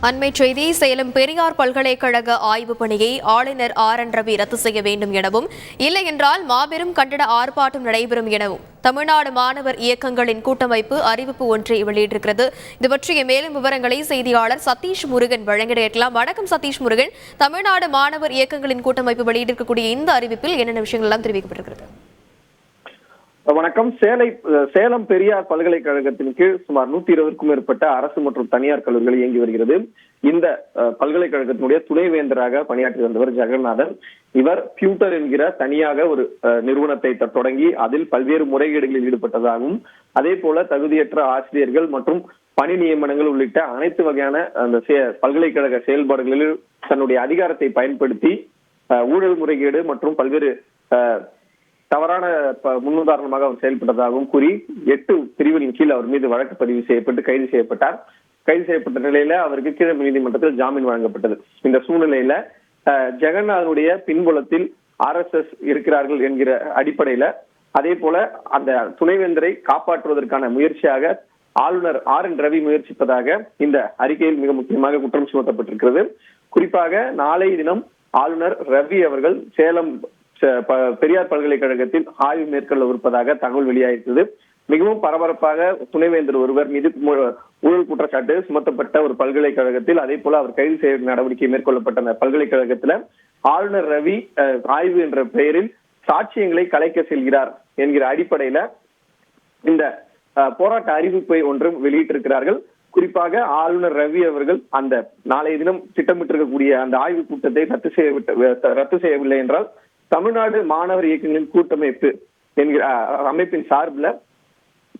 அண்மை செய்தி சேலம் பெரியார் பல்கலைக்கழக ஆய்வு பணியை ஆளுநர் RN ரவி ரத்து செய்ய வேண்டும் எனவும் இல்லை என்றால் மாபெரும் கண்டன ஆர்ப்பாட்டம் நடைபெறும் எனவும் தமிழ்நாடு மாணவர் இயக்கங்களின் கூட்டமைப்பு அறிவிப்பு ஒன்றை வெளியிட்டிருக்கிறது. இது பற்றிய மேலும் விவரங்களை செய்தியாளர் சதீஷ் முருகன் வழங்கிட கேட்கலாம். வணக்கம் சதீஷ் முருகன். தமிழ்நாடு மாணவர் இயக்கங்களின் கூட்டமைப்பு வெளியிட்டிருக்கக்கூடிய இந்த அறிவிப்பில் என்னென்ன விஷயங்கள் எல்லாம் தெரிவிக்கப்பட்டிருக்கிறது? வணக்கம். சேலம் பெரியார் பல்கலைக்கழகத்தின் கீழ் சுமார் 120க்கும் மேற்பட்ட அரசு மற்றும் தனியார் கல்லூரிகள் இயங்கி வருகிறது. இந்த பல்கலைக்கழகத்தினுடைய துணைவேந்தராக பணியாற்றி வந்தவர் ஜெகநாதன். இவர் பியூட்டர் என்கிற தனியாக ஒரு நிறுவனத்தை தொடங்கி அதில் பல்வேறு முறைகேடுகளில் ஈடுபட்டதாகவும், அதே போல தகுதியற்ற ஆசிரியர்கள் மற்றும் பணி நியமனங்கள் உள்ளிட்ட அனைத்து வகையான அந்த பல்கலைக்கழக செயல்பாடுகளில் தன்னுடைய அதிகாரத்தை பயன்படுத்தி ஊழல் முறைகேடு மற்றும் பல்வேறு தவறான முன்னுதாரணமாக அவர் செயல்பட்டதாகவும் கூறி 8 பிரிவுகளின் கீழ் அவர் மீது வழக்கு பதிவு செய்யப்பட்டு கைது செய்யப்பட்டார். கைது செய்யப்பட்ட நிலையில அவருக்கு கீழமை நீதிமன்றத்தில் ஜாமீன் வழங்கப்பட்டது. இந்த சூழ்நிலையில ஜெகநாதனுடைய பின்புலத்தில் RSS இருக்கிறார்கள் என்கிற அடிப்படையில, அதே போல அந்த துணைவேந்தரை காப்பாற்றுவதற்கான முயற்சியாக ஆளுநர் RN ரவி முயற்சிப்பதாக இந்த அறிக்கையில் மிக முக்கியமாக குற்றம் சுமத்தப்பட்டிருக்கிறது. குறிப்பாக நாளை தினம் ஆளுநர் ரவி அவர்கள் சேலம் பெரியார் பல்கலைக்கழகத்தில் ஆய்வு மேற்கொள்ளவிருப்பதாக தகவல் வெளியாகிறது. மிகவும் பரபரப்பாக துணைவேந்தர் ஒருவர் மீது ஊழல் குற்றச்சாட்டு சுமத்தப்பட்ட ஒரு பல்கலைக்கழகத்தில், அதே போல அவர் கைது செய்ய நடவடிக்கை மேற்கொள்ளப்பட்ட பல்கலைக்கழகத்துல ஆளுநர் ரவி ஆய்வு என்ற பெயரில் சாட்சியங்களை கலைக்க செல்கிறார் என்கிற அடிப்படையில இந்த போராட்ட அறிவிப்பை ஒன்றும் வெளியிட்டிருக்கிறார்கள். குறிப்பாக ஆளுநர் ரவி அவர்கள் அந்த நாளைய தினம் திட்டமிட்டிருக்கக்கூடிய அந்த ஆய்வு கூட்டத்தை ரத்து செய்யவில்லை என்றால் தமிழ்நாடு மாணவர் இயக்கங்களின் கூட்டமைப்பு என்கிற அமைப்பின் சார்பில்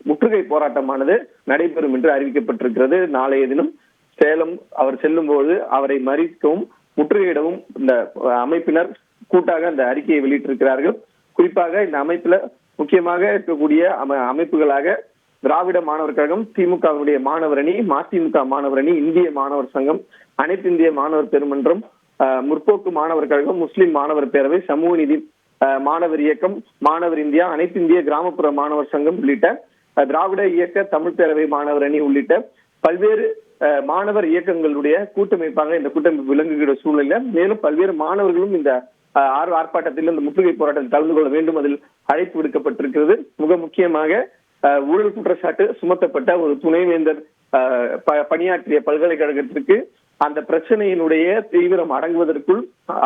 முற்றுகை போராட்டமானது நடைபெறும் என்று அறிவிக்கப்பட்டிருக்கிறது. நாளைய தினம் சேலம் அவர் செல்லும் போது அவரை மறிக்கவும் முற்றுகையிடவும் இந்த அமைப்பினர் கூட்டாக அந்த அறிக்கையை வெளியிட்டிருக்கிறார்கள். குறிப்பாக இந்த அமைப்புல முக்கியமாக இருக்கக்கூடிய அமைப்புகளாக திராவிட மாணவர் கழகம், திமுகவுடைய மாணவர் அணி, மதிமுக மாணவர் அணி, இந்திய மாணவர் சங்கம், அனைத்து இந்திய மாணவர் பெருமன்றம், முற்போக்கு மாணவர் கழகம், முஸ்லிம் மாணவர் பேரவை, சமூக நீதி மாணவர் இயக்கம், மாணவர் இந்தியா, அனைத்து இந்திய கிராமப்புற மாணவர் சங்கம் உள்ளிட்ட திராவிட இயக்க தமிழ் பேரவை மாணவர் அணி உள்ளிட்ட பல்வேறு மாணவர் இயக்கங்களுடைய கூட்டமைப்பாக இந்த கூட்டமைப்பு விளங்குகிற சூழ்நிலை. மேலும் பல்வேறு மாணவர்களும் இந்த ஆர்ப்பாட்டத்தில் இந்த முற்றுகை போராட்டத்தில் கலந்து கொள்ள வேண்டும், அதில் அழைப்பு விடுக்கப்பட்டிருக்கிறது. மிக முக்கியமாக ஊழல் குற்றச்சாட்டு சுமத்தப்பட்ட ஒரு துணைவேந்தர் பணியாற்றிய பல்கலைக்கழகத்திற்கு அந்த பிரச்சனையினுடைய தீவிரம் அடங்குவதற்குள்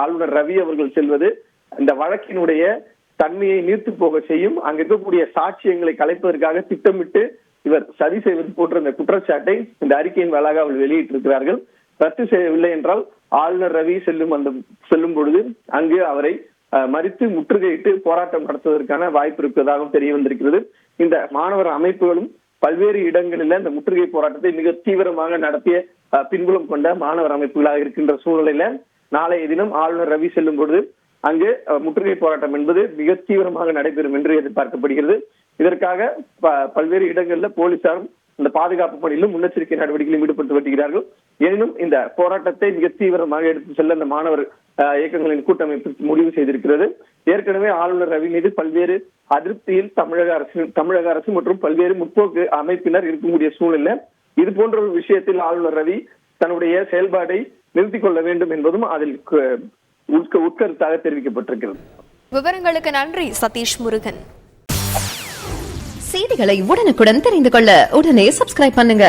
ஆளுநர் ரவி அவர்கள் செல்வது இந்த வழக்கினுடைய தன்மையை நீர்த்து போக செய்யும். அங்க இருக்கக்கூடிய சாட்சியங்களை கலைப்பதற்காக திட்டமிட்டு இவர் சதி செய்வது போன்ற இந்த குற்றச்சாட்டை இந்த அறிக்கையின் வாயிலாக அவர்கள் வெளியிட்டிருக்கிறார்கள். ரத்து செய்யவில்லை என்றால் ஆளுநர் ரவி செல்லும் பொழுது அங்கு அவரை மறித்து முற்றுகையிட்டு போராட்டம் நடத்துவதற்கான வாய்ப்பு இருப்பதாகவும் தெரிய வந்திருக்கிறது. இந்த மாணவர் அமைப்புகளும் பல்வேறு இடங்களில் இந்த முற்றுகை போராட்டத்தை மிக தீவிரமாக நடத்திய பின்புலம் கொண்ட மாணவர் அமைப்புகளாக இருக்கின்ற சூழ்நிலையில நாளைய தினம் ஆளுநர் ரவி செல்லும் பொழுது அங்கு முற்றுகை போராட்டம் என்பது மிக தீவிரமாக நடைபெறும் என்று எதிர்பார்க்கப்படுகிறது. இதற்காக பல்வேறு இடங்களில் போலீசாரும் இந்த பாதுகாப்பு பணியிலும் முன்னெச்சரிக்கை நடவடிக்கையிலும் ஈடுபட்டு வருகிறார்கள். எனினும் இந்த போராட்டத்தை மிக தீவிரமாக எடுத்து செல்ல இந்த மாணவர் இயக்கங்களின் கூட்டமைப்பு முடிவு செய்திருக்கிறது. ஏற்கனவே ஆளுநர் ரவி மீது பல்வேறு அதிருப்தியில் தமிழக அரசு மற்றும் பல்வேறு முற்போக்கு அமைப்பினர் இருக்கக்கூடிய சூழ்நிலை. இது போன்ற ஒரு விஷயத்தில் ஆளுநர் ரவி தன்னுடைய செயல்பாட்டை நிறுத்திக் கொள்ள வேண்டும் என்பதும் அதில் உட்கருத்தாக தெரிவிக்கப்பட்டிருக்கிறது. விவரங்களுக்கு நன்றி சதீஷ் முருகன். செய்திகளை உடனுக்குடன் தெரிந்து கொள்ள உடனே சப்ஸ்கிரைப் பண்ணுங்க.